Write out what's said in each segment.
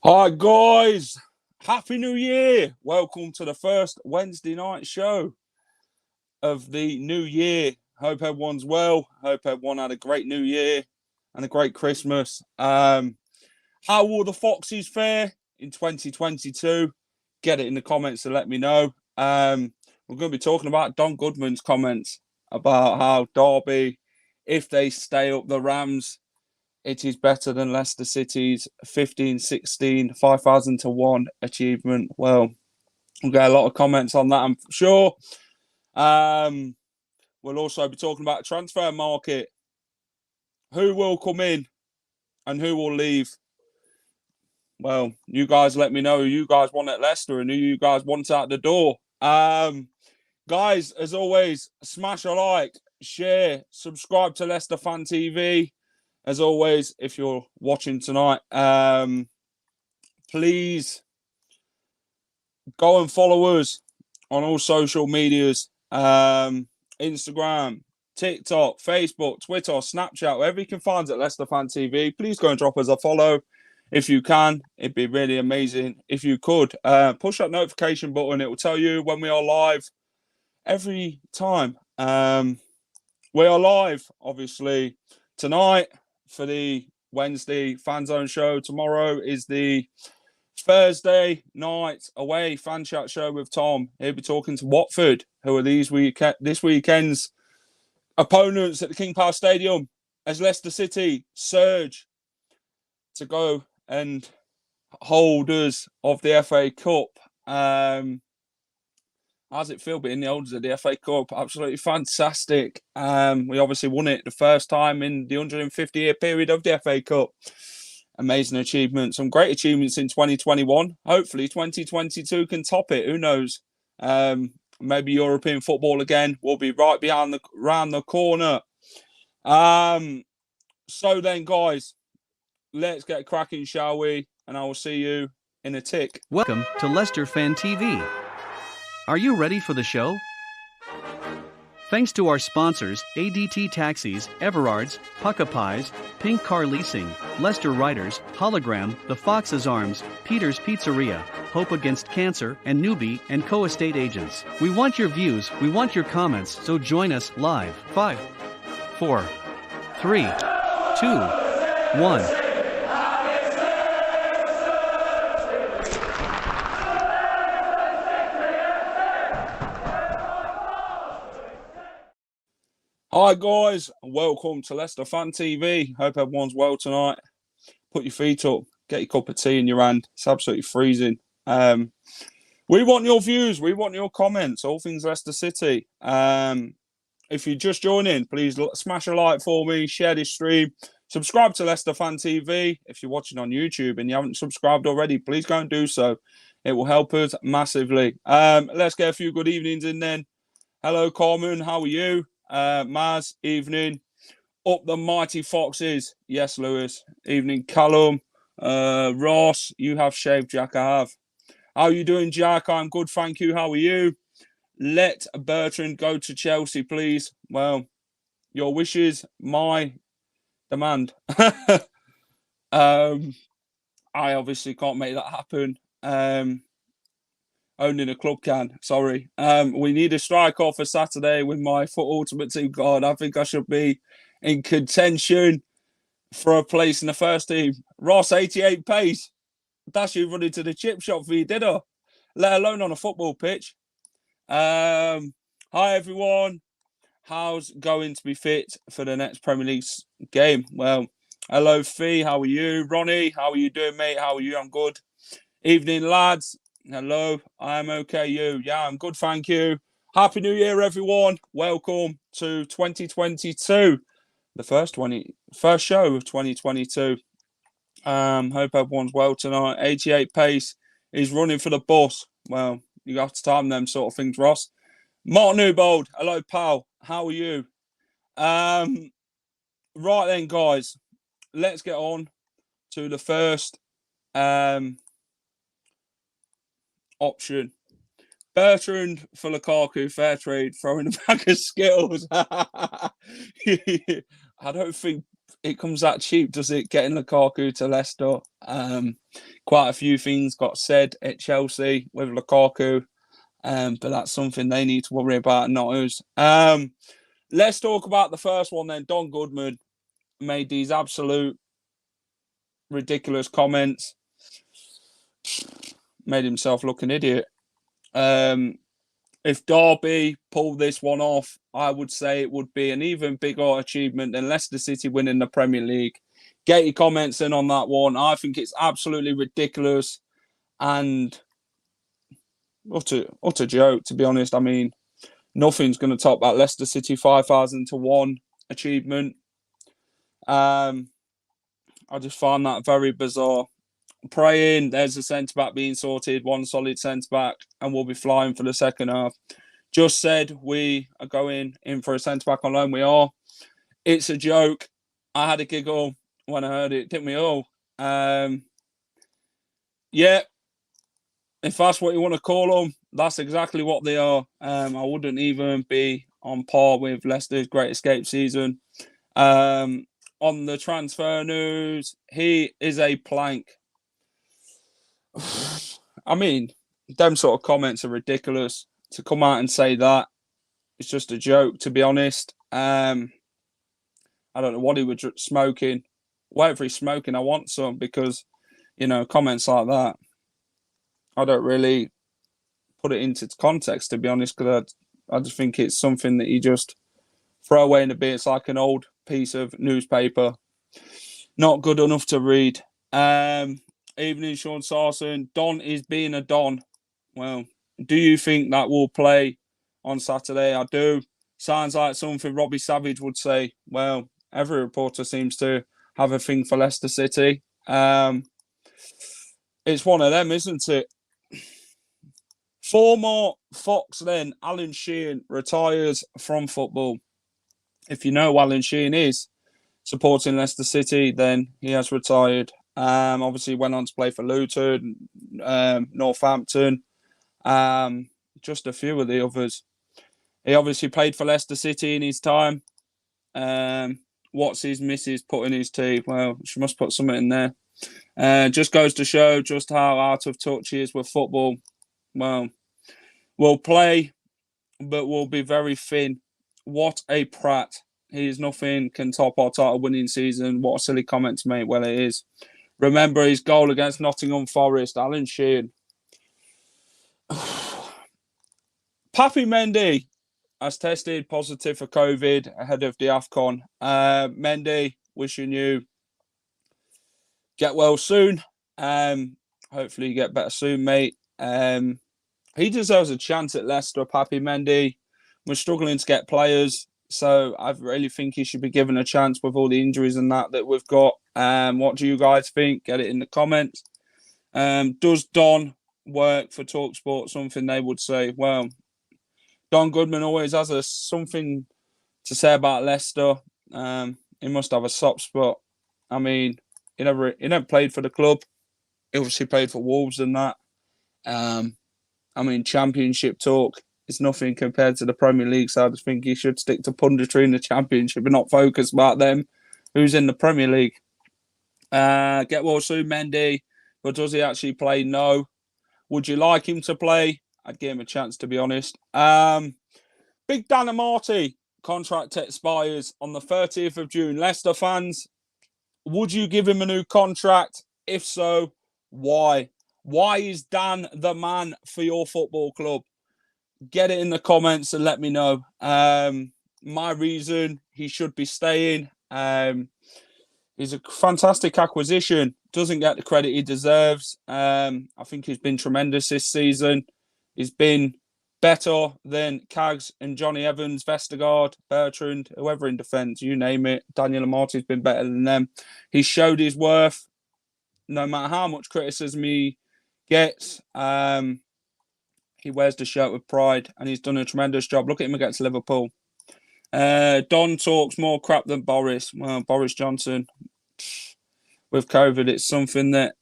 Hi guys, Happy New Year! Welcome to the first Wednesday night show of the new year. Hope everyone's well. Hope everyone had a great New Year and a great Christmas. How will the Foxes fare in 2022? Get it in the comments to let me know. We're going to be talking about Don Goodman's comments about how Derby, if they stay up the Rams, it is better than Leicester City's 15-16, 5,000 to 1 achievement. Well, we'll get a lot of comments on that, I'm sure. We'll also be talking about transfer market. Who will come in and who will leave? Well, you guys let me know who you guys want at Leicester and who you guys want out the door. Guys, as always, smash a like, share, subscribe to Leicester Fan TV. As always, if you're watching tonight, please go and follow us on all social medias. Instagram, TikTok, Facebook, Twitter, Snapchat, wherever you can find it at Leicester Fan TV. Please go and drop us a follow if you can. It'd be really amazing if you could. Push that notification button. It will tell you when we are live every time. We are live, obviously, tonight for the Wednesday Fanzone Show. Tomorrow is the Thursday night away fan chat show with Tom. He'll be talking to Watford, who are this weekend's opponents at the King Power Stadium, as Leicester City surge to go and holders of the FA Cup. How's it feel being the holders of the FA Cup? Absolutely fantastic. We obviously won it the first time in the 150-year period of the FA Cup. Amazing achievement. Some great achievements in 2021. Hopefully 2022 can top it. Who knows? Maybe European football again will be right around the corner. So then, guys, let's get cracking, shall we? And I will see you in a tick. Welcome to Leicester Fan TV. Are you ready for the show? Thanks to our sponsors, ADT Taxis, Everards, Pukka Pies, Pink Car Leasing, Leicester Riders, Hollogram, The Fox's Arms, Peter's Pizzeria, Hope Against Cancer, and Newby Co estate agents. We want your views, we want your comments, so join us live. 5, 4, 3, 2, 1. Hi guys, and welcome to Leicester Fan TV. Hope everyone's well tonight. Put your feet up, get your cup of tea in your hand. It's absolutely freezing. We want your views, we want your comments, all things Leicester City. If you just join in, please smash a like for me, share this stream, subscribe to Leicester Fan TV. If you're watching on YouTube and you haven't subscribed already, please go and do so. It will help us massively. Let's get a few good evenings in then. Hello Carmen, how are you? Maz, evening. Up the mighty Foxes. Yes, Lewis. Evening, Callum. Ross, you have shaved, Jack. I have. How are you doing, Jack? I'm good, thank you. How are you? Let Bertrand go to Chelsea, please. Well, your wishes, my demand. I obviously can't make that happen. Owning a club can. Sorry. We need a striker for Saturday with my Foot Ultimate Team card. I think I should be in contention for a place in the first team. Ross, 88 pace. That's you running to the chip shop for your dinner, let alone on a football pitch. Hi, everyone. How's going to be fit for the next Premier League game? Well, hello, Fee. How are you? Ronnie, how are you doing, mate? How are you? I'm good. Evening, lads. Hello, I'm okay. You? Yeah, I'm good, thank you. Happy New Year, everyone. Welcome to 2022, the first show of 2022. Hope everyone's well tonight. 88 pace is running for the bus. Well, you have to time them sort of things, Ross. Mark Newbold, hello, pal. How are you? Right then, guys, let's get on to the first option. Bertrand for Lukaku, fair trade, throwing a bag of Skittles. I don't think it comes that cheap, does it? Getting Lukaku to Leicester. Quite a few things got said at Chelsea with Lukaku, but that's something they need to worry about, not us. Let's talk about the first one then. Don Goodman made these absolute ridiculous comments. Made himself look an idiot. If Derby pulled this one off, I would say it would be an even bigger achievement than Leicester City winning the Premier League. Get your comments in on that one. I think it's absolutely ridiculous and utter joke, to be honest. I mean, nothing's going to top that Leicester City 5,000-1 achievement. I just find that very bizarre. Praying there's a centre-back being sorted, one solid centre-back, and we'll be flying for the second half. Just said we are going in for a centre-back on loan. We are. It's a joke. I had a giggle when I heard it, didn't we all? Yeah, if that's what you want to call them, that's exactly what they are. I wouldn't even be on par with Leicester's Great Escape season. On the transfer news, he is a plank. I mean, them sort of comments are ridiculous. To come out and say that, it's just a joke, to be honest. I don't know what he was smoking. Whatever he's smoking, I want some, because, you know, comments like that, I don't really put it into context, to be honest, because I just think it's something that you just throw away in a bit. It's like an old piece of newspaper. Not good enough to read. Evening, Sean Sarson. Don is being a Don. Well, do you think that will play on Saturday? I do. Sounds like something Robbie Savage would say. Well, every reporter seems to have a thing for Leicester City. It's one of them, isn't it? Former Fox then, Alan Sheehan, retires from football. If you know who Alan Sheehan is, supporting Leicester City, then he has retired. Obviously went on to play for Luton, Northampton, just a few of the others. He obviously played for Leicester City in his time. What's his missus put in his tea? Well, she must put something in there. Just goes to show just how out of touch he is with football. Well, we'll play, but we'll be very thin. What a prat. He is nothing can top our title winning season. What a silly comment to make. Well, it is. Remember his goal against Nottingham Forest, Alan Sheehan. Papi Mendy has tested positive for COVID ahead of the AFCON. Mendy, wishing you get well soon. Hopefully you get better soon, mate. He deserves a chance at Leicester, Papi Mendy. We're struggling to get players, so I really think he should be given a chance with all the injuries and that we've got. What do you guys think? Get it in the comments. Does Don work for TalkSport? Something they would say. Well, Don Goodman always has something to say about Leicester. He must have a soft spot. I mean, he never played for the club. He obviously played for Wolves and that. I mean, Championship talk is nothing compared to the Premier League, so I just think he should stick to punditry in the Championship and not focus about them who's in the Premier League. Get well soon, Mendy. But does he actually play? No. Would you like him to play? I'd give him a chance, to be honest. Big Dan Amarty contract expires on the 30th of June. Leicester fans, would you give him a new contract? If so, why? Why is Dan the man for your football club? Get it in the comments and let me know. My reason he should be staying. He's a fantastic acquisition. Doesn't get the credit he deserves. I think he's been tremendous this season. He's been better than Cags and Johnny Evans, Vestergaard, Bertrand, whoever in defence, you name it. Daniel Amarty's been better than them. He showed his worth. No matter how much criticism he gets, he wears the shirt with pride, and he's done a tremendous job. Look at him against Liverpool. Don talks more crap than Boris. Well, Boris Johnson, with COVID, it's something that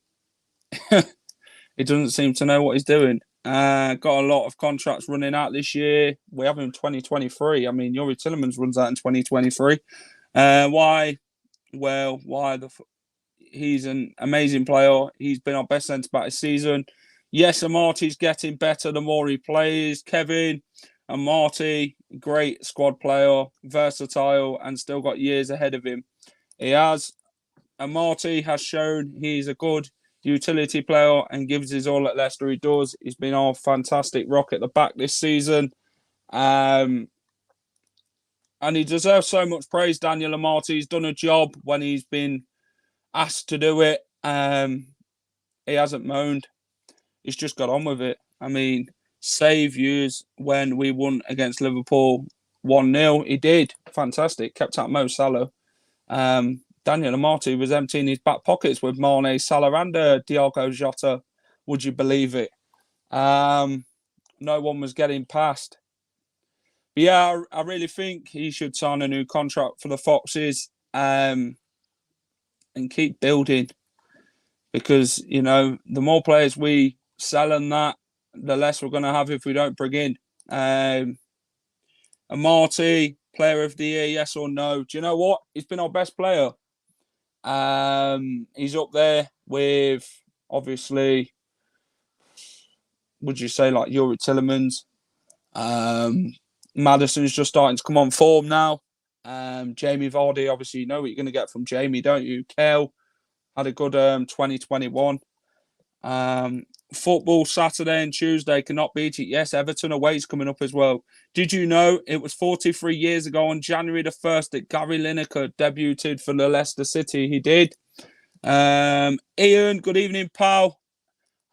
he doesn't seem to know what he's doing. Got a lot of contracts running out this year. We have him in 2023. I mean, Yuri Tillemans runs out in 2023. Why well, he's an amazing player. He's been our best centre-back this season. Yes, Amarty's getting better the more he plays. Kevin Amarty, great squad player, versatile, and still got years ahead of him. Amarty has shown he's a good utility player and gives his all at Leicester. He does. He's been our fantastic rock at the back this season. And he deserves so much praise, Daniel Amarty. He's done a job when he's been asked to do it. He hasn't moaned. He's just got on with it. I mean, save yous when we won against Liverpool 1-0. He did. Fantastic. Kept out Mo Salah. Daniel Amarty was emptying his back pockets with Mane, Salah and Diogo Jota. Would you believe it? No one was getting past. But yeah, I really think he should sign a new contract for the Foxes and keep building. Because, you know, the more players we sell and that, the less we're going to have if we don't bring in. Amarty, player of the year, yes or no? Do you know what? He's been our best player. He's up there with, obviously, would you say like Yuri Tillemans? Maddison's just starting to come on form now. Jamie Vardy, obviously, you know what you're going to get from Jamie, don't you? Kale had a good 2021. Football Saturday and Tuesday cannot beat it. Yes, Everton away is coming up as well. Did you know it was 43 years ago on January the 1st that Gary Lineker debuted for the Leicester City? He did. Ian, good evening, pal.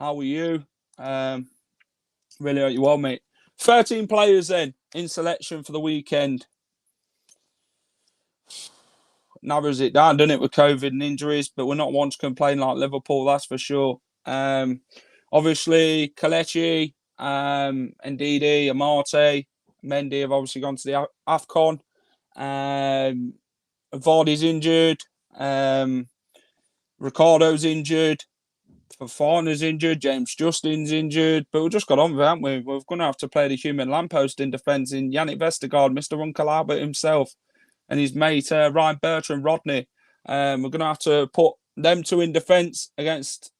How are you? Really hope you're well, mate. 13 players then in selection for the weekend. Narrows it down, doesn't it, with COVID and injuries, but we're not one to complain like Liverpool, that's for sure. Obviously, Kelechi, Ndidi, Amate, Mendy have obviously gone to the AFCON. Vardy's injured. Ricardo's injured. Fofana's injured. James Justin's injured. But we've just got on with it, haven't we? We're going to have to play the human lamppost in defence in Yannick Vestergaard, Mr. Uncle Albert himself, and his mate Ryan Bertrand Rodney. We're going to have to put them two in defence against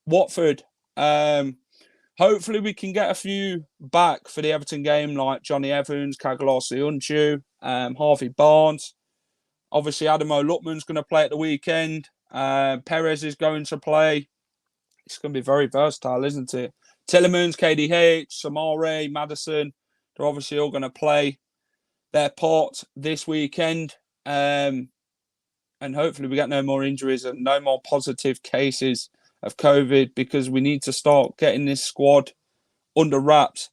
Watford. Hopefully we can get a few back for the Everton game, like Johnny Evans, Kagalasi Unchu, Harvey Barnes. Obviously, Adamo Lutman's going to play at the weekend. Perez is going to play. It's going to be very versatile, isn't it? Tillemans, KDH, Samare, Maddison, they're obviously all going to play their part this weekend. And hopefully we get no more injuries and no more positive cases of COVID, because we need to start getting this squad under wraps.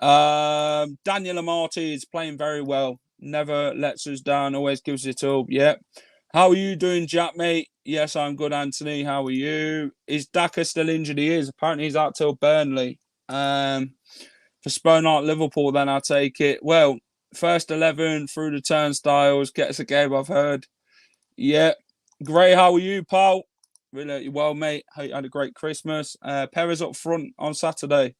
Daniel Amarty is playing very well. Never lets us down, always gives it up. Yep. How are you doing, Jack, mate? Yes, I'm good, Anthony. How are you? Is Daka still injured? He is. Apparently he's out till Burnley. For Sponart Liverpool, then I'll take it. Well, first 11 through the turnstiles. Gets a game, I've heard. Yeah. Gray, how are you, pal? Really well, mate. Hope you had a great Christmas. Perez up front on Saturday.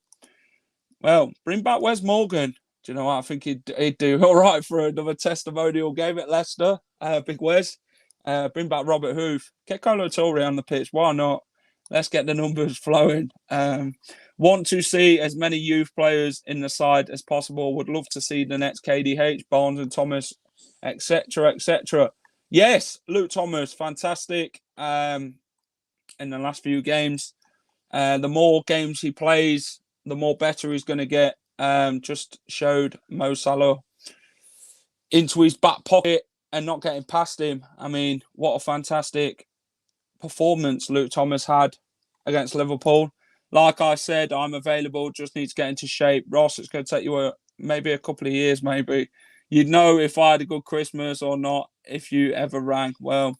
Well, bring back Wes Morgan. Do you know what? I think he'd do all right for another testimonial game at Leicester. Big Wes. Bring back Robert Hoof. Get Kolo Toure on the pitch. Why not? Let's get the numbers flowing. Want to see as many youth players in the side as possible. Would love to see the next KDH, Barnes and Thomas, etc., etc. Yes, Luke Thomas, fantastic. In the last few games, the more games he plays, the more better he's going to get. Just showed Mo Salah into his back pocket and not getting past him. I mean, what a fantastic performance Luke Thomas had against Liverpool. Like I said, I'm available, just need to get into shape. Ross, it's going to take you maybe a couple of years, maybe. You'd know if I had a good Christmas or not if you ever rang. Well,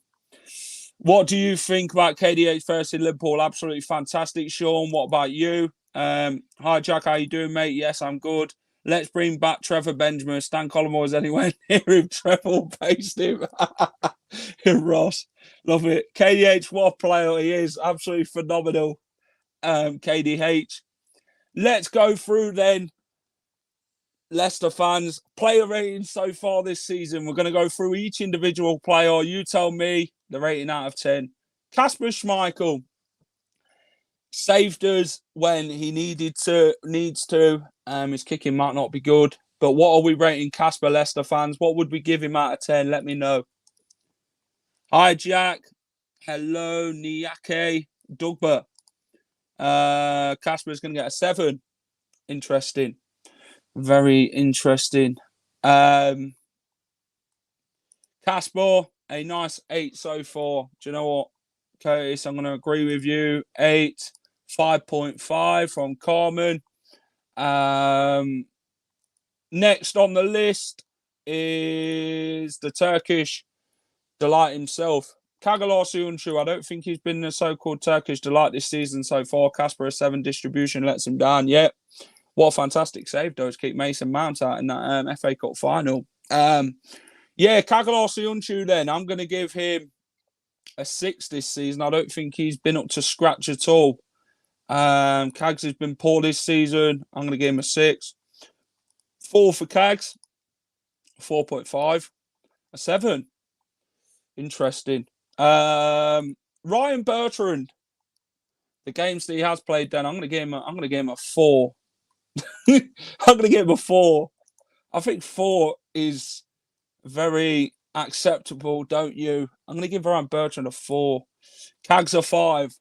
what do you think about KDH first in Liverpool? Absolutely fantastic, Sean. What about you? Hi, Jack. How you doing, mate? Yes, I'm good. Let's bring back Trevor Benjamin. Stan Collymore anyway. Near him, Trevor will paste him. Ross, love it. KDH, what a player he is. Absolutely phenomenal. KDH. Let's go through then Leicester fans, player ratings so far this season. We're going to go through each individual player. You tell me the rating out of 10. Kasper Schmeichel saved us when he needs to. His kicking might not be good. But what are we rating Kasper, Leicester fans? What would we give him out of 10? Let me know. Hi, Jack. Hello, Niake. Dugba. Kasper is going to get a 7. Interesting. Very interesting. Kasper, a nice 8 so far. Do you know what, Curtis? I'm going to agree with you. 8, 5.5 from Carmen. Next on the list is the Turkish delight himself, Kagalar Suyuncu. I don't think he's been the so-called Turkish delight this season so far. Kasper, a 7 distribution lets him down. Yep. What a fantastic save, though, to keep Mason Mount out in that FA Cup final. Kagalar Suyuncu, then. I'm going to give him a 6 this season. I don't think he's been up to scratch at all. Kags has been poor this season. I'm going to give him a 6. 4 for Kags. 4.5. A 7. Interesting. Ryan Bertrand. The games that he has played, then I'm going to give him a 4. I'm going to give him a 4. I think 4 is very acceptable, don't you? I'm going to give Ryan Bertrand a 4. Kags a 5.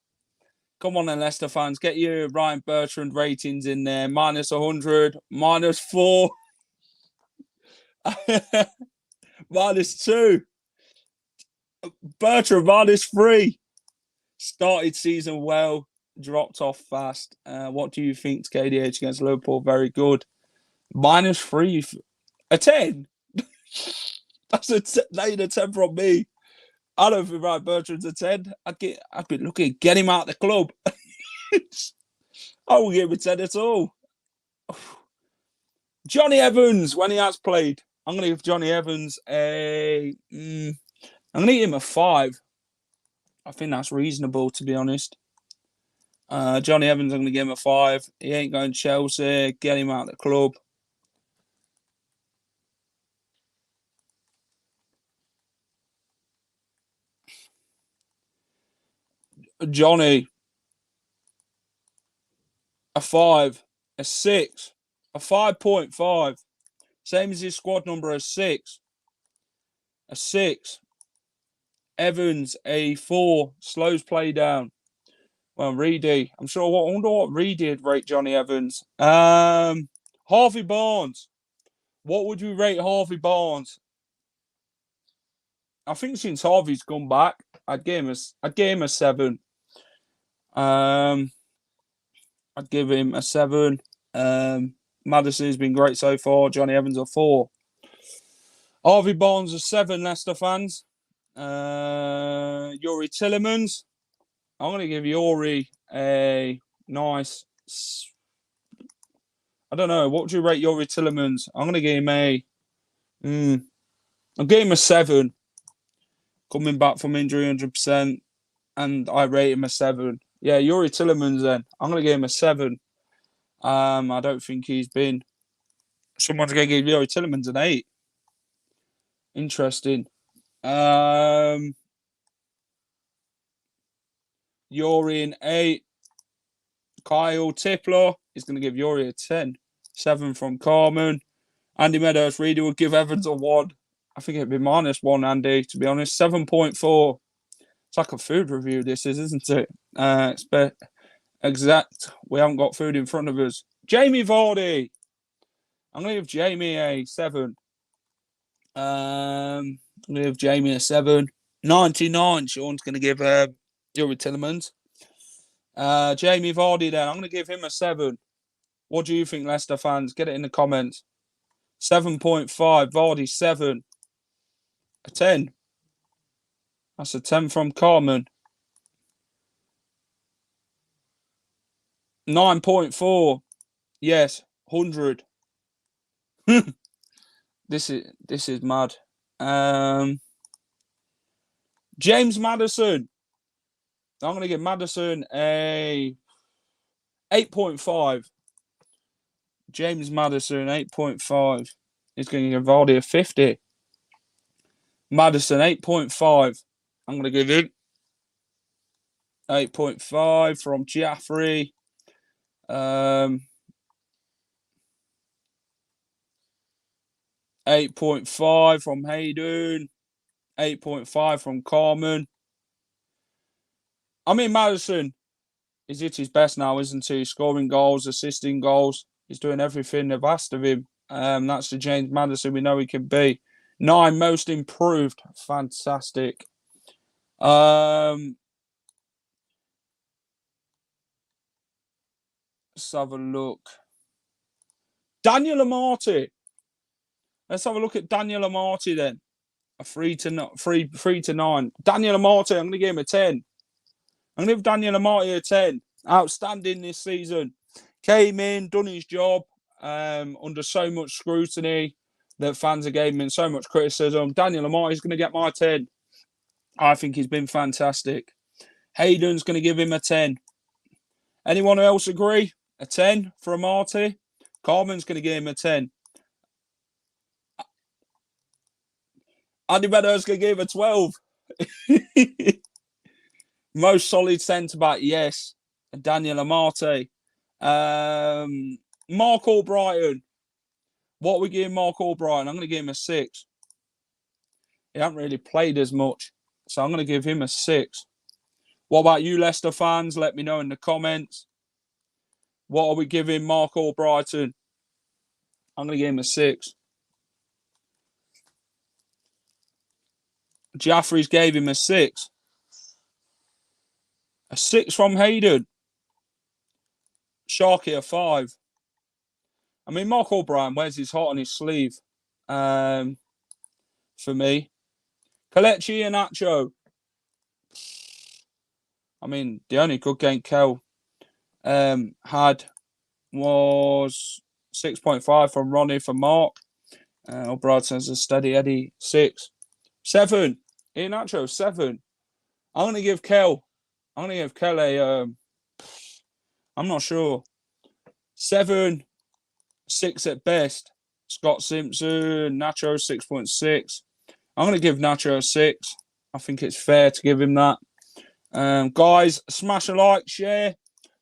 Come on then, Leicester fans. Get your Ryan Bertrand ratings in there. Minus 100. Minus 4. Minus 2. Bertrand, minus 3. Started season well. Dropped off fast. What do you think, KDH against Liverpool? Very good. Minus 3. A 10? That's a 10 from me. I don't think Ryan Bertrand's a 10. I'd be looking, get him out of the club. I won't give him a 10 at all. Johnny Evans, when he has played, I'm going to give Johnny Evans I'm going to give him a 5. I think that's reasonable, to be honest. Johnny Evans, I'm going to give him a 5. He ain't going to Chelsea. Get him out of the club. Johnny, a 5. A 6. A 5.5. Same as his squad number, a 6. A 6. Evans, a 4. Slows play down. Well, Reedy. I wonder what Reedy would rate Johnny Evans. Harvey Barnes. What would you rate Harvey Barnes? I think since Harvey's come back, I'd give him a 7. I'd give him a 7. Maddison's been great so far. Johnny Evans a 4. Harvey Barnes a 7, Leicester fans. Yuri Tillemans. I'm going to give Yuri a nice... I don't know. What would you rate Yuri Tillemans? I'm going to give him I'll give him a 7. Coming back from injury 100%. And I rate him a 7. Yeah, Yuri Tillemans then. I'm going to give him a 7. I don't think he's been... Someone's going to give Yuri Tillemans an 8. Interesting. Yuri an 8. Kyle Tipler is going to give Yuri a 10. 7 from Carmen. Andy Meadows really would give Evans a 1. I think it'd be minus 1, Andy, to be honest. 7.4. It's like a food review, this is, isn't it? Exact. We haven't got food in front of us. Jamie Vardy. I'm going to give Jamie a 7. I'm going to give Jamie a 7. 99. Sean's going to give Yuri Tillemans. Jamie Vardy then. I'm going to give him a 7. What do you think, Leicester fans? Get it in the comments. 7.5. Vardy, 7. A 10. That's a 10 from Carmen. 9.4. Yes, 100. This is mad. James Maddison. I'm going to give Maddison a 8.5. James Maddison, 8.5. He's going to give Vardy a 50. Maddison, 8.5. I'm going to give him 8.5 from Jaffrey. 8.5 from Hayden. 8.5 from Carmen. I mean, Maddison is at his best now, isn't he? Scoring goals, assisting goals. He's doing everything they've asked of him. That's the James Maddison we know he can be. 9, most improved. Fantastic. Let's have a look. Daniel Amati. Let's have a look at Daniel Amati then. A 3 to 9. Daniel Amati, I'm going to give him a 10. I'm going to give Daniel Amati a 10. Outstanding this season. Came in, done his job under so much scrutiny that fans are giving him so much criticism. Daniel Amati is going to get my 10. I think he's been fantastic. Hayden's going to give him a 10. Anyone else agree? A 10 for Amati? Carmen's going to give him a 10. Andy Meadows going to give him a 12. Most solid centre-back, yes. Daniel Amati. Mark Albrighton. What are we giving Mark Albrighton? I'm going to give him a 6. He hasn't really played as much, so I'm going to give him a 6. What about you, Leicester fans? Let me know in the comments. What are we giving Mark Albrighton? I'm going to give him a 6. Jaffrey's gave him a 6. A 6 from Hayden. Sharky a 5. I mean, Mark Albrighton wears his heart on his sleeve. For me. Kelechi Iheanacho. I mean, the only good game Kel had was 6.5 from Ronnie for Mark. Albright's a steady Eddie, 6. 7. Iheanacho, 7. I'm going to give Kel a, I'm not sure. 7, 6 at best. Scott Simpson, Nacho, 6.6. I'm going to give Nacho a 6. I think it's fair to give him that. Guys, smash a like, share,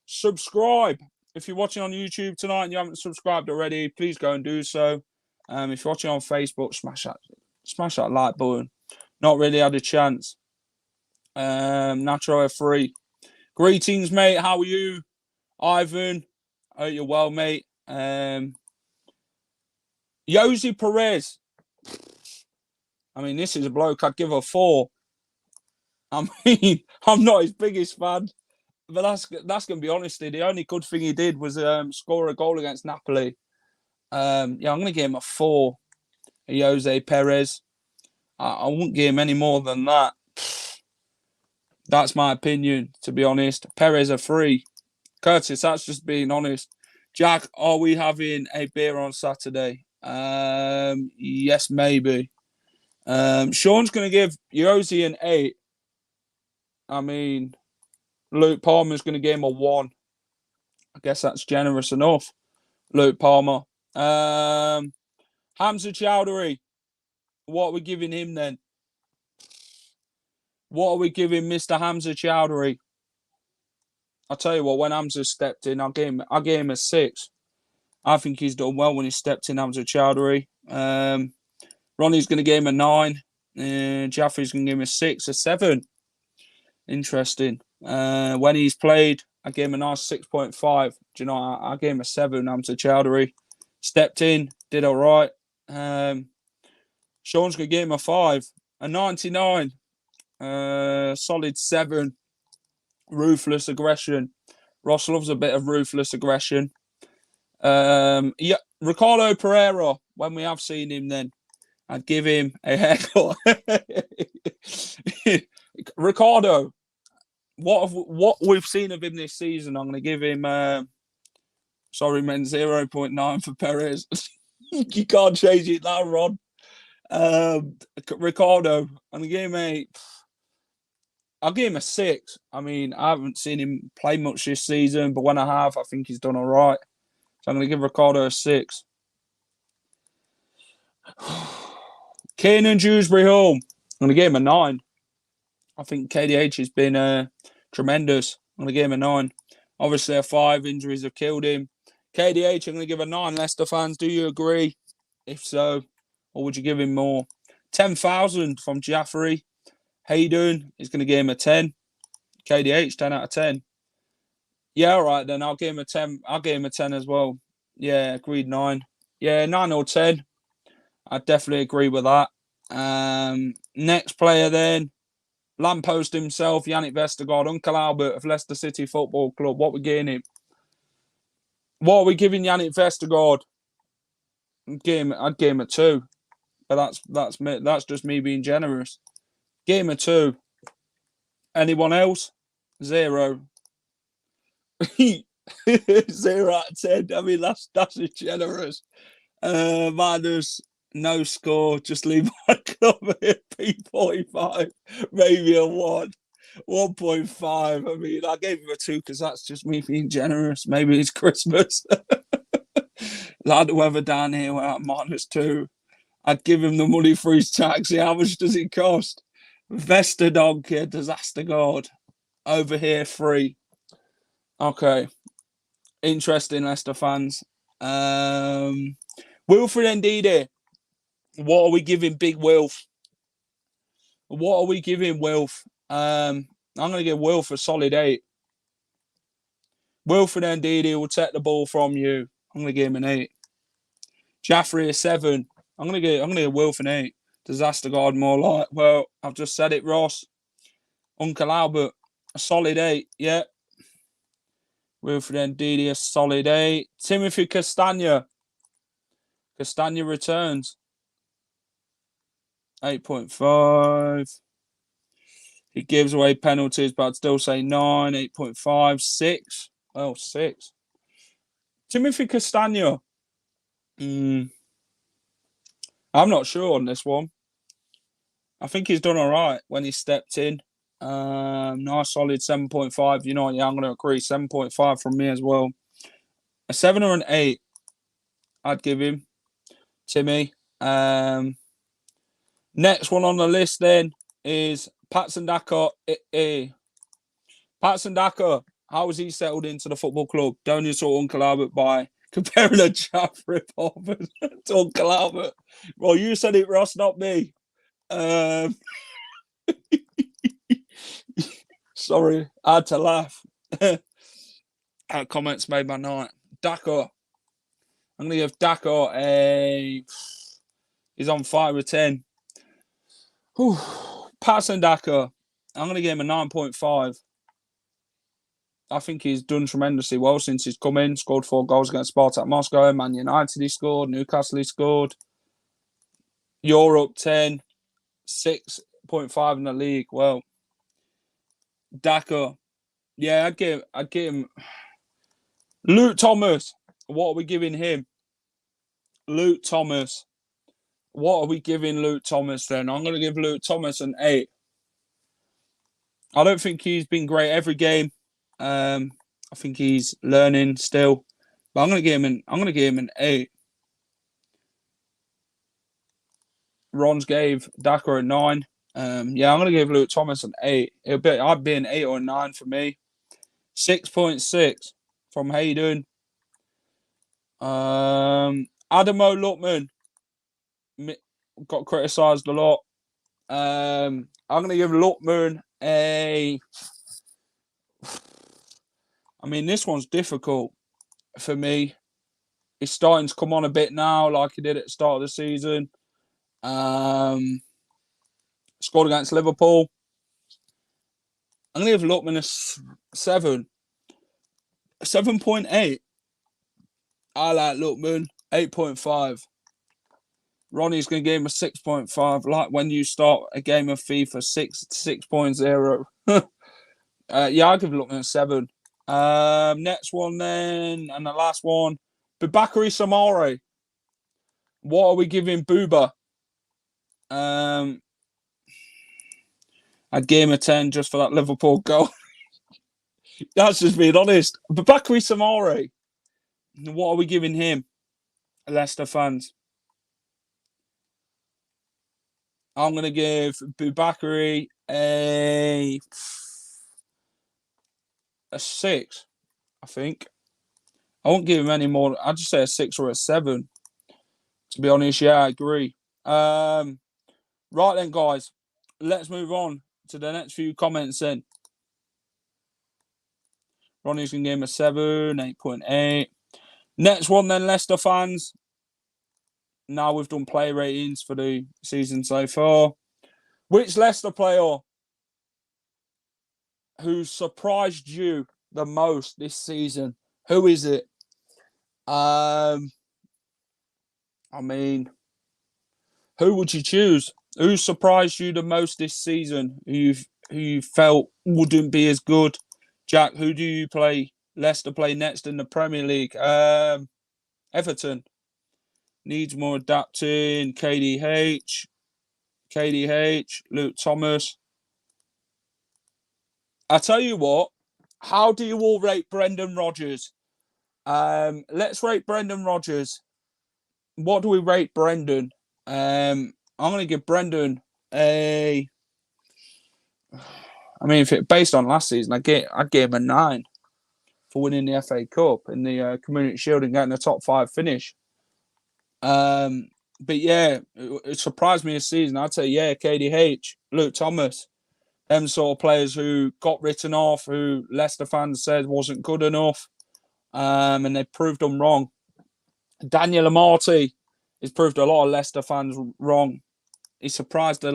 subscribe. If you're watching on YouTube tonight and you haven't subscribed already, please go and do so. If you're watching on Facebook, smash that like button. Not really had a chance. Nacho F3. Greetings, mate. How are you? Ivan. Hope you're well, mate. Jose Perez. I mean, this is a bloke I'd give a 4. I mean, I'm not his biggest fan, but that's going to be honesty. The only good thing he did was score a goal against Napoli. I'm going to give him a 4. Jose Perez. I wouldn't give him any more than that. That's my opinion, to be honest. Perez a 3. Curtis, that's just being honest. Jack, are we having a beer on Saturday? Yes, maybe. Sean's going to give Yossi an 8. I mean, Luke Palmer's going to give him a 1. I guess that's generous enough. Luke Palmer. Hamza Chowdhury. What are we giving him then? What are we giving Mr. Hamza Chowdhury? I'll tell you what, when Hamza stepped in, I gave him a 6. I think he's done well when he stepped in, Hamza Chowdhury. Ronnie's going to give him a 9. Jaffrey's going to give him a 6, a 7. Interesting. When he's played, I gave him a nice 6.5. Do you know, I gave him a 7, Hamza Chowdhury. Stepped in, did all right. Sean's going to give him a 5, a 99. Solid 7. Ruthless aggression. Ross loves a bit of ruthless aggression. Ricardo Pereira, when we have seen him then, I'd give him a haircut. Ricardo, what we've seen of him this season, I'm going to give him, 0.9 for Perez. You can't change it now, Ron. Ricardo, I'll give him a 6. I mean, I haven't seen him play much this season, but when I have, I think he's done all right. So I'm going to give Ricardo a 6. Keenan Dewsbury Hall. I'm going to give him a 9. I think KDH has been tremendous. I'm going to give him a 9. Obviously, a 5. Injuries have killed him. KDH, I'm going to give a 9. Leicester fans, do you agree? If so, or would you give him more? 10,000 from Jaffrey. Hayden is going to give him a 10. KDH, 10 out of 10. Yeah, all right, then I'll give him a 10. I'll give him a 10 as well. Yeah, agreed, 9. Yeah, 9 or 10. I definitely agree with that. Next player then, Lamppost himself, Yannick Vestergaard, Uncle Albert of Leicester City Football Club. What we getting him? What are we giving Yannick Vestergaard? I'd give him a 2. But that's just me being generous. Give him a 2. Anyone else? 0. 0 out of 10. I mean, that's generous. Minus no score. Just leave my club at P45. Maybe a 1. 1.5. I mean, I gave him a 2 because that's just me being generous. Maybe it's Christmas. Like the weather down here, we're at -2. I'd give him the money for his taxi. How much does it cost? Vesterdog, Disaster God. Over here, 3. Okay. Interesting, Leicester fans. Wilfred Ndidi. What are we giving Big Wilf? What are we giving Wilf? I'm going to give Wilf a solid 8. Wilfred Ndidi will take the ball from you. I'm going to give him an 8. Jaffrey a 7. I'm going to give Wilf an 8. Disaster God more like. Well, I've just said it, Ross. Uncle Albert, a solid 8. Yeah. Wilfred Ndidi, a solid 8. Timothy Castagna. Castagna returns. 8.5. He gives away penalties, but I'd still say 9. 8.5. 6. Well, 6. Timothy Castagna. I'm not sure on this one. I think he's done all right when he stepped in. Nice solid 7.5. You know what? Yeah, I'm going to agree. 7.5 from me as well. A 7 or an 8, I'd give him. Timmy. Next one on the list then is Patson Daka. Patson Daka, how was he settled into the football club? Don't you saw Uncle Albert by comparing a Jaff rip-off to Uncle Albert? Well, you said it, Ross, not me. Sorry, I had to laugh. That comments made my night. Daka. I'm going to give Daka a... He's on 5 with 10. Patson Daka. I'm going to give him a 9.5. I think he's done tremendously well since he's come in. Scored 4 goals against Spartak Moscow. Man United he scored. Newcastle he scored. Europe 10. 6.5 in the league. Well, Daka. Yeah, I'd give him... Luke Thomas. What are we giving him? Luke Thomas. What are we giving Luke Thomas then? I'm going to give Luke Thomas an 8. I don't think he's been great every game. I think he's learning still. But I'm going to give him an 8. Ron's gave Daka a 9. Yeah, I'm going to give Luke Thomas an 8. I'd be an 8 or a 9 for me. 6.6 from Hayden. Adamo Lutman got criticised a lot. I'm going to give Lutman a... I mean, this one's difficult for me. He's starting to come on a bit now, like he did at the start of the season. Scored against Liverpool. I'm going to give Lutman a 7. 7.8. I like Lutman. 8.5. Ronnie's going to give him a 6.5. Like when you start a game of FIFA 6.0. Yeah, I'll give Lutman a 7. Next one then, and the last one. Bubakary Samari. What are we giving Booba? I'd give him a 10 just for that Liverpool goal. That's just being honest. Bubakary Samari. What are we giving him, Leicester fans? I'm going to give Boubakary a 6, I think. I won't give him any more. I'd just say a 6 or a 7. To be honest, yeah, I agree. Right then, guys. Let's move on to the next few comments then. Ronnie's going to give him a 7, 8.8. Next one then, Leicester fans. Now we've done play ratings for the season so far. Which Leicester player who surprised you the most this season? Who is it? I mean, who would you choose? Who surprised you the most this season? Who you felt wouldn't be as good? Jack, who do you play? Leicester play next in the Premier League. Everton needs more adapting. KDH, Luke Thomas. I tell you what. How do you all rate Brendan Rodgers? Let's rate Brendan Rodgers. What do we rate Brendan? I'm going to give Brendan a. I mean, based on last season, I'd give him a 9 for winning the FA Cup and the Community Shield and getting a top 5 finish. But yeah, it surprised me this season. I'd say, yeah, KDH, Luke Thomas, them sort of players who got written off, who Leicester fans said wasn't good enough, and they proved them wrong. Daniel Amartey has proved a lot of Leicester fans wrong. He surprised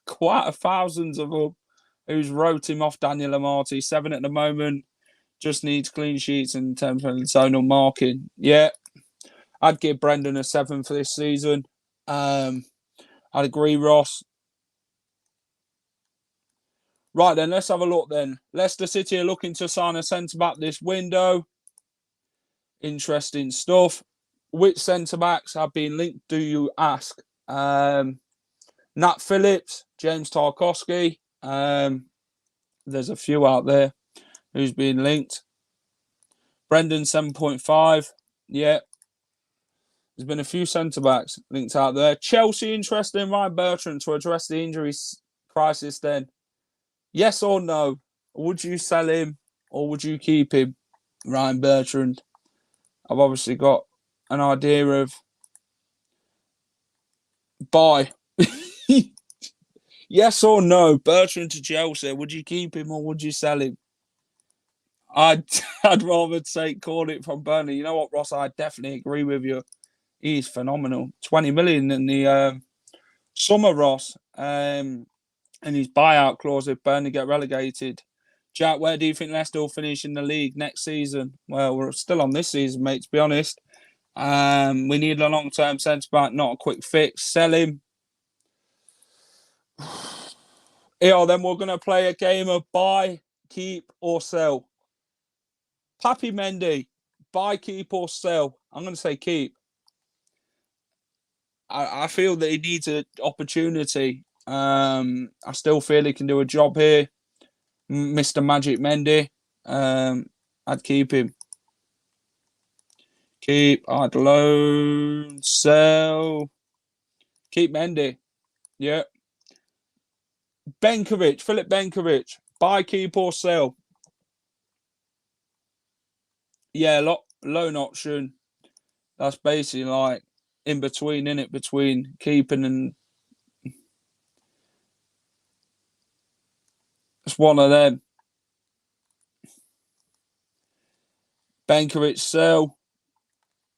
quite a thousands of them who's wrote him off. Daniel Amartey, 7 at the moment, just needs clean sheets in terms of zonal marking. Yeah, I'd give Brendan a 7 for this season. I'd agree, Ross. Right then, let's have a look then. Leicester City are looking to sign a centre-back this window. Interesting stuff. Which centre-backs have been linked, do you ask? Nat Phillips, James Tarkowski. There's a few out there who's been linked. Brendan, 7.5. Yeah. There's been a few centre-backs linked out there. Chelsea interested in Ryan Bertrand to address the injury crisis then. Yes or no? Would you sell him or would you keep him, Ryan Bertrand? I've obviously got an idea of buy. Yes or no? Bertrand to Chelsea. Would you keep him or would you sell him? I'd rather call it from Burnley. You know what, Ross? I definitely agree with you. He's phenomenal. 20 million in the summer, Ross. And his buyout clause if Burnley get relegated. Jack, where do you think Leicester will finish in the league next season? Well, we're still on this season, mate, to be honest. We need a long-term centre-back, not a quick fix. Sell him. Yeah, then we're going to play a game of buy, keep, or sell. Papi Mendy, buy, keep, or sell. I'm going to say keep. I feel that he needs an opportunity. I still feel he can do a job here. Mr. Magic Mendy. I'd keep him. Keep, I'd loan, sell. Keep Mendy. Yeah. Benkovic, Philip Benkovic. Buy, keep, or sell. Yeah, loan option. That's basically like in between, innit? Between keeping and it's one of them. Benkovic, sell.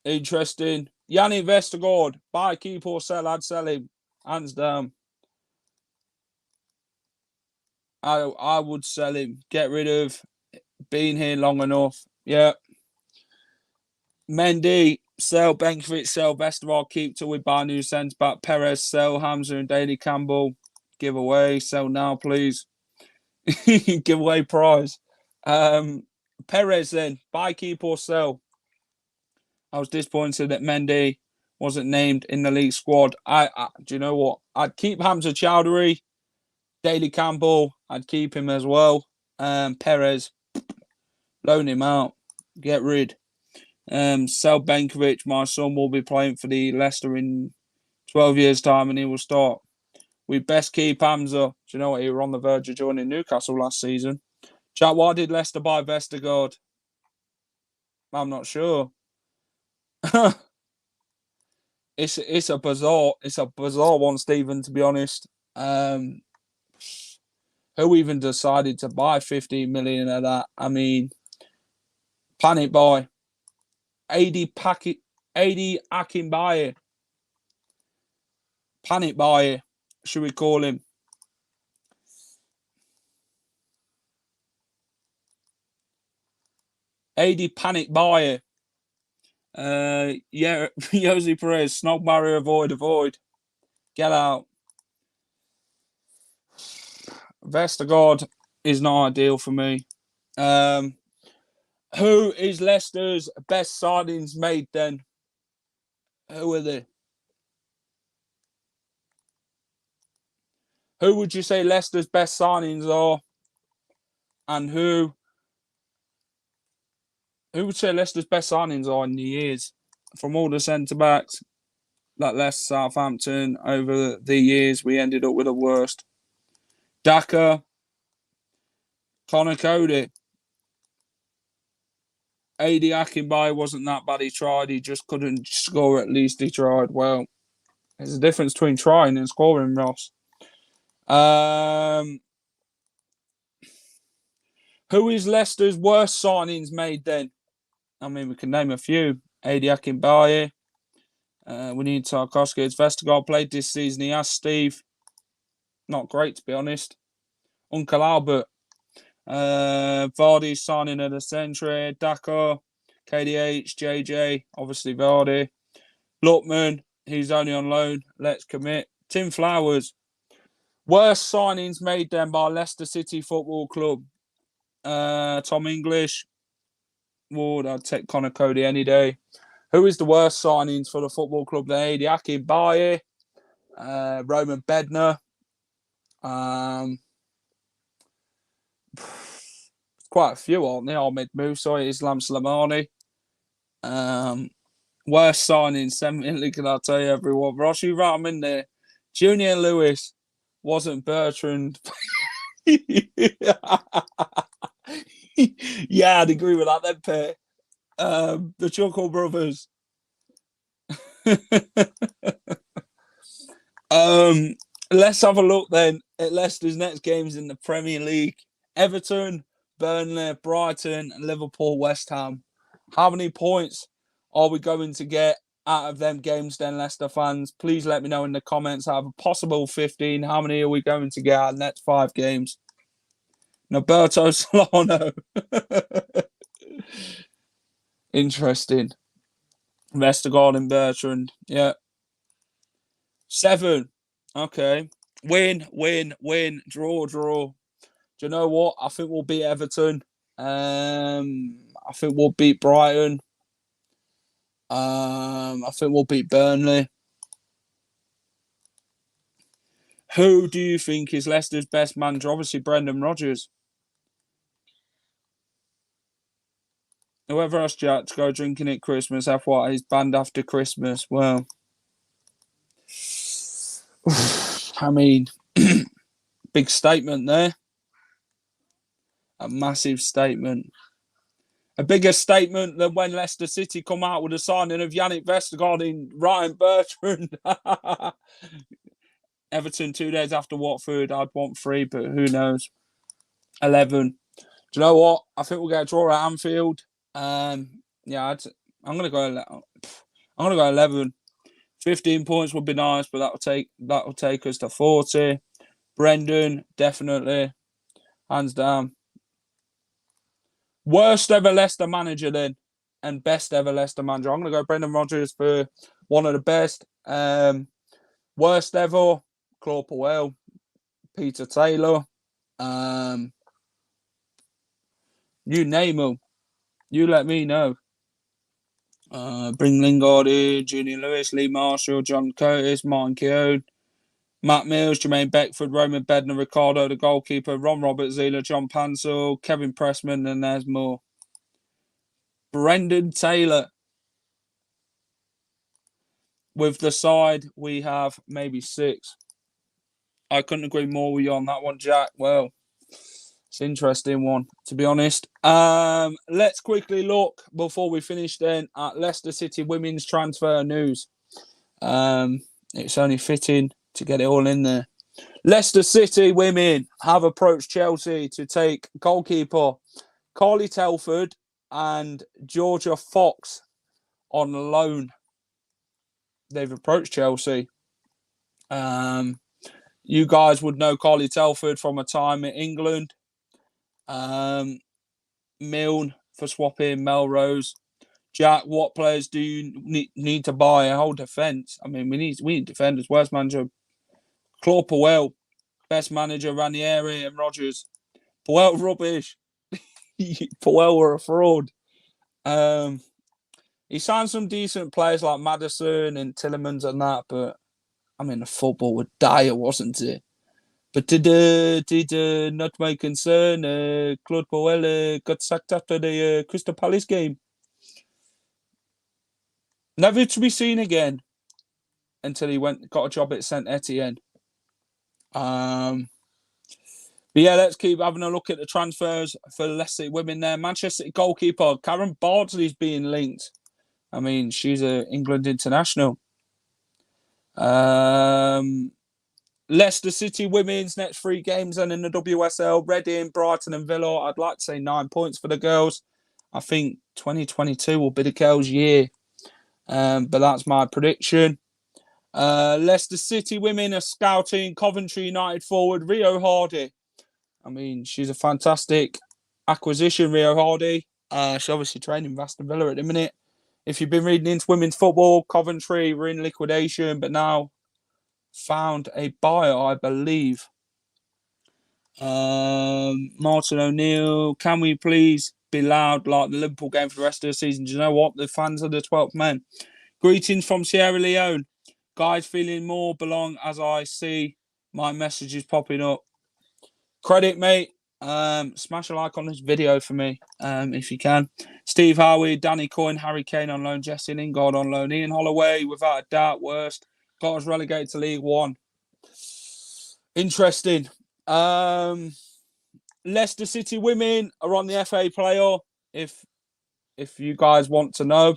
Interesting. Yanni Vestergaard, buy, keep, or sell. I'd sell him. Hands down. I would sell him. Get rid of. Been here long enough. Yeah. Mendy, sell. Benkovic, sell. Vestergaard, keep till we buy new centre back. Perez, sell. Hamza and Daly Campbell, give away. Sell now, please. Give away prize. Perez then, buy, keep, or sell. I was disappointed that Mendy wasn't named in the league squad. Do you know what? I'd keep Hamza Chowdhury, Daly Campbell. I'd keep him as well. Perez, loan him out, get rid. Sel Benkovic, my son, will be playing for the Leicester in 12 years' time, and he will start. We best keep Hamza. Do you know what? He were on the verge of joining Newcastle last season. Chat, why did Leicester buy Vestergaard? I'm not sure. It's a bizarre one, Stephen, to be honest. Who even decided to buy 15 million of that? I mean, panic buy. AD Akinbaye. Panic buy, should we call him? AD panic buyer. Yeah, Jose Perez, snog barrier, avoid. Get out. Vestergaard is not ideal for me. Who is Leicester's best signings made then? Who are they? Who would you say Leicester's best signings are? And who would say Leicester's best signings are in the years? From all the centre-backs, like Leicester, Southampton, over the years, we ended up with the worst. Daka, Connor Cody. AD Akinbaye wasn't that bad. He tried. He just couldn't score. At least he tried. Well, there's a difference between trying and scoring, Ross. Who is Leicester's worst signings made then? I mean, we can name a few. AD Akinbaye. We need Tarkowski. It's Vestergaard played this season. He asked Steve. Not great, to be honest. Uncle Albert. Vardy signing of the century. Daka. KDH. JJ. Obviously Vardy. Lookman. He's only on loan. Let's commit. Tim Flowers. Worst signings made then by Leicester City Football Club. Tom English. Ward, I'd take Connor Cody any day. Who is the worst signings for the football club? AD Akinbaye, Roman Bednar. Quite a few, aren't there? Ahmed Musa, Islam Slimani. Worst signings, 7 million, can I tell you, everyone? Ross, you write them in there. Junior Lewis wasn't Bertrand. Yeah, I'd agree with that then, pair. The Chuckle Brothers. Let's have a look then at Leicester's next games in the Premier League. Everton, Burnley, Brighton, Liverpool, West Ham. How many points are we going to get out of them games then, Leicester fans? Please let me know in the comments. I have a possible 15. How many are we going to get out of the next 5 games? Roberto Solano. Interesting. Vestergaard and Bertrand. Yeah. 7. Okay. Win. Draw. Do you know what? I think we'll beat Everton. I think we'll beat Brighton. I think we'll beat Burnley. Who do you think is Leicester's best manager? Obviously, Brendan Rodgers. Whoever asked Jack to go drinking at Christmas, FY, is banned after Christmas. Well, I mean, big statement there. A massive statement. A bigger statement than when Leicester City come out with a signing of Yannick Vestergaard in Ryan Bertrand. Everton 2 days after Watford. I'd want 3, but who knows? 11. Do you know what? I think we'll get a draw at Anfield. Yeah, I'm gonna go 11. 15 points would be nice, but that'll take us to 40. Brendan, definitely, hands down. Worst ever Leicester manager then, and best ever Leicester manager. I'm gonna go Brendan Rodgers for one of the best. Worst ever, Claude Puel, Peter Taylor. You name them. You let me know. Bring Lingard in, Junior Lewis, Lee Marshall, John Curtis, Martin Keown, Matt Mills, Jermaine Beckford, Roman Bednar, Ricardo, the goalkeeper, Ron Robert Zila, John Pansel, Kevin Pressman, and there's more. Brendan Taylor. with the side, we have maybe 6. I couldn't agree more with you on that one, Jack. Well, it's an interesting one, to be honest. Let's quickly look, before we finish then, at Leicester City women's transfer news. It's only fitting to get it all in there. Leicester City women have approached Chelsea to take goalkeeper Carly Telford and Georgia Fox on loan. They've approached Chelsea. You guys would know Carly Telford from a time in England. Milne for swapping Melrose. Jack, what players do you need to buy a whole defence? I mean, we need defenders. Worst manager, Claude Puel. Best manager, Ranieri and Rodgers. Puel rubbish. Puel were a fraud. He signed some decent players like Maddison and Tillemans and that, but I mean, the football was dire, wasn't it? But did not my concern. Claude Puel got sacked after the Crystal Palace game. Never to be seen again until he got a job at Saint Etienne. But yeah, let's keep having a look at the transfers for Leicester women there. Manchester City goalkeeper Karen Bardsley's being linked. I mean, she's an England international. Leicester City women's next 3 games and in the WSL, Reading, Brighton and Villa. I'd like to say 9 points for the girls. I think 2022 will be the girls' year. But that's my prediction. Leicester City women are scouting Coventry United forward Rio Hardy. I mean, she's a fantastic acquisition, Rio Hardy. She's obviously training for Aston Villa at the minute. If you've been reading into women's football, Coventry were in liquidation, but now found a buyer, I believe. Martin O'Neill, can we please be loud like the Liverpool game for the rest of the season? Do you know what? The fans are the 12th men. Greetings from Sierra Leone. Guys, feeling more belong as I see my messages popping up. Credit, mate. Smash a like on this video for me, if you can. Steve Howie, Danny Coyne, Harry Kane on loan, Jesse Lingard on loan, Ian Holloway, without a doubt, worst. Got us relegated to League One. Interesting. Leicester City women are on the FA player. If you guys want to know,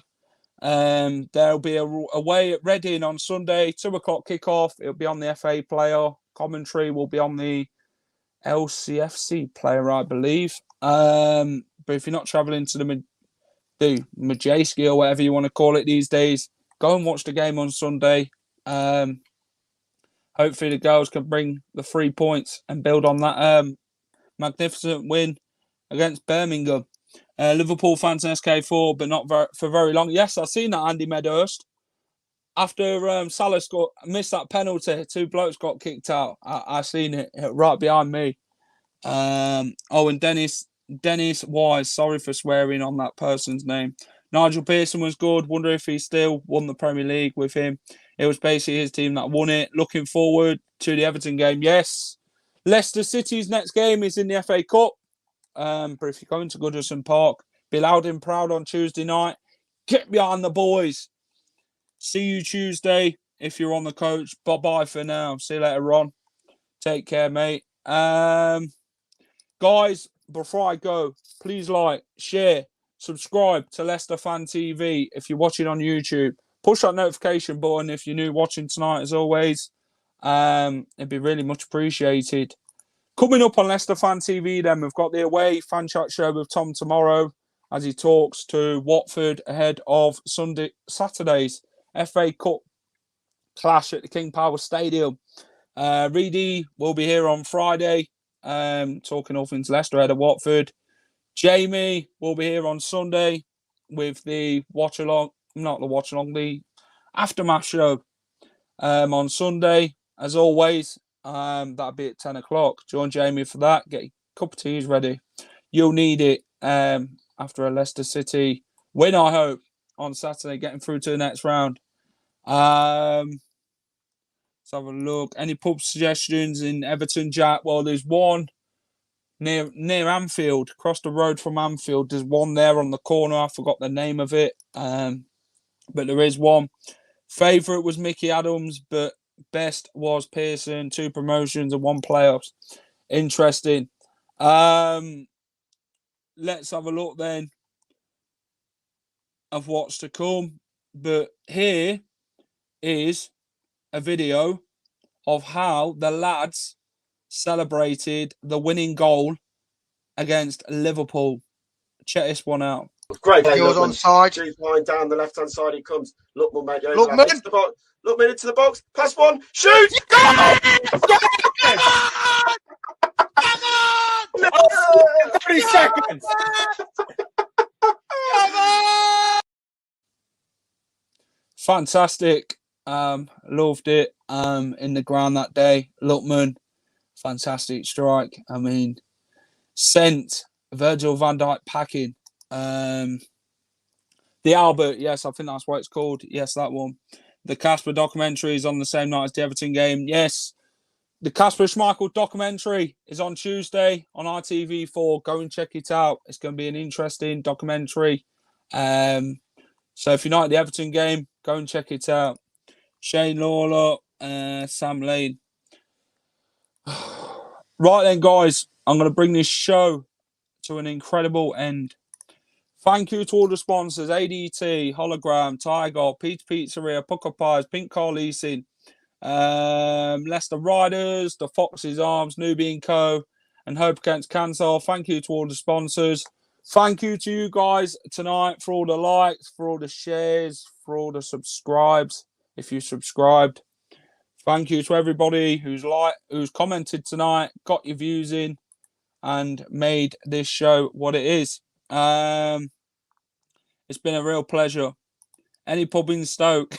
there'll be away at Reading on Sunday, 2:00 kickoff. It'll be on the FA player. Commentary will be on the LCFC player, I believe. But if you're not travelling to the Majeski or whatever you want to call it these days, go and watch the game on Sunday. Hopefully the girls can bring the 3 points and build on that magnificent win against Birmingham. Liverpool fans in SK4, but not for very long. Yes, I've seen that, Andy Medhurst. After Salah missed that penalty, 2 blokes got kicked out. I seen it right behind me. And Dennis Wise, sorry for swearing on that person's name. Nigel Pearson was good. Wonder if he still won the Premier League with him. It was basically his team that won it. Looking forward to the Everton game. Yes. Leicester City's next game is in the FA Cup. But if you're going to Goodison Park, be loud and proud on Tuesday night. Get behind the boys. See you Tuesday if you're on the coach. Bye-bye for now. See you later on. Take care, mate. Guys, before I go, please like, share, subscribe to Leicester Fan TV if you're watching on YouTube. Push that notification button if you're new watching tonight, as always. It'd be really much appreciated. Coming up on Leicester Fan TV, then, we've got the away fan chat show with Tom tomorrow as he talks to Watford ahead of Saturday's FA Cup clash at the King Power Stadium. Reedy will be here on Friday, talking all things Leicester ahead of Watford. Jamie will be here on Sunday with the the aftermath show on Sunday. As always, that'll be at 10 o'clock. Join Jamie for that. Get your cup of teas ready. You'll need it after a Leicester City win, I hope, on Saturday, getting through to the next round. Let's have a look. Any pub suggestions in Everton, Jack? Well, there's one near Anfield, across the road from Anfield. There's one there on the corner. I forgot the name of it. But there is one. Favourite was Mickey Adams, but best was Pearson. 2 promotions and 1 playoffs. Interesting. Let's have a look then of what's to come. But here is a video of how the lads celebrated the winning goal against Liverpool. Check this one out. Great. Yours on side. Deep line down the left hand side. He comes. Lookman, mate. Lookman. Into the box. Lookman into the box. Pass one. Shoot. Go! Come on! 30 seconds. Fantastic. Loved it. In the ground that day. Lookman, fantastic strike. I mean, sent Virgil van Dijk packing. The Albert, yes, I think that's what it's called. Yes, that one. The Casper documentary is on the same night as the Everton game. Yes, the Casper Schmeichel documentary is on Tuesday on ITV4. Go and check it out. It's going to be an interesting documentary. So if you're not at the Everton game, go and check it out. Shane Lawler, Sam Lane. Right then, guys, I'm going to bring this show to an incredible end. Thank you to all the sponsors: ADT, Hollogram, Tiger, Pizzeria, Pukka Pies, Car Leasing, Leicester Riders, the Fox's Arms, Newby Co, and Hope Against Cancer. Thank you to all the sponsors. Thank you to you guys tonight for all the likes, for all the shares, for all the subscribes. If you subscribed, thank you to everybody who's commented tonight, got your views in, and made this show what it is. It's been a real pleasure. Any pub in Stoke,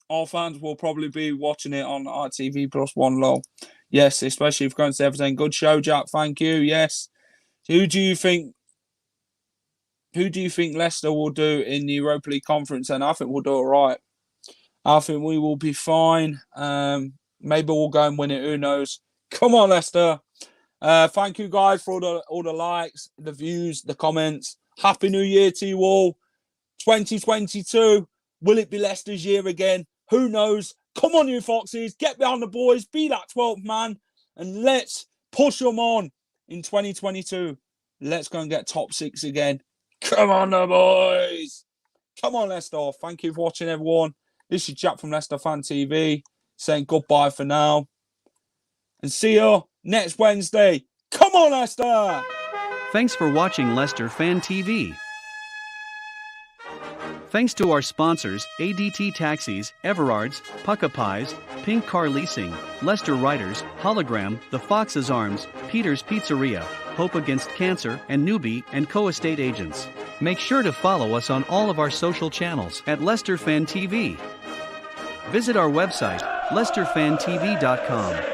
our fans will probably be watching it on ITV+1 lol. Yes, especially if going to Everton. Good show, Jack. Thank you. Yes. Who do you think Leicester will do in the Europa League Conference? And I think we'll do all right. I think we will be fine. Maybe we'll go and win it. Who knows? Come on, Leicester. Thank you guys for all the likes, the views, the comments. Happy New Year to you all. 2022. Will it be Leicester's year again? Who knows? Come on, you Foxes. Get behind the boys. Be that 12th man. And let's push them on in 2022. Let's go and get top 6 again. Come on, the boys. Come on, Leicester. Thank you for watching, everyone. This is Jack from Leicester Fan TV saying goodbye for now. And see you next Wednesday. Come on, Leicester! Thanks for watching Leicester Fan TV. Thanks to our sponsors, ADT Taxis, Everards, Pukka Pies, Car Leasing, Leicester Riders, Hollogram, The Fox's Arms, Peter's Pizzeria, Hope Against Cancer, and Newby Co estate agents. Make sure to follow us on all of our social channels at Leicester Fan TV. Visit our website, leicesterfantv.com.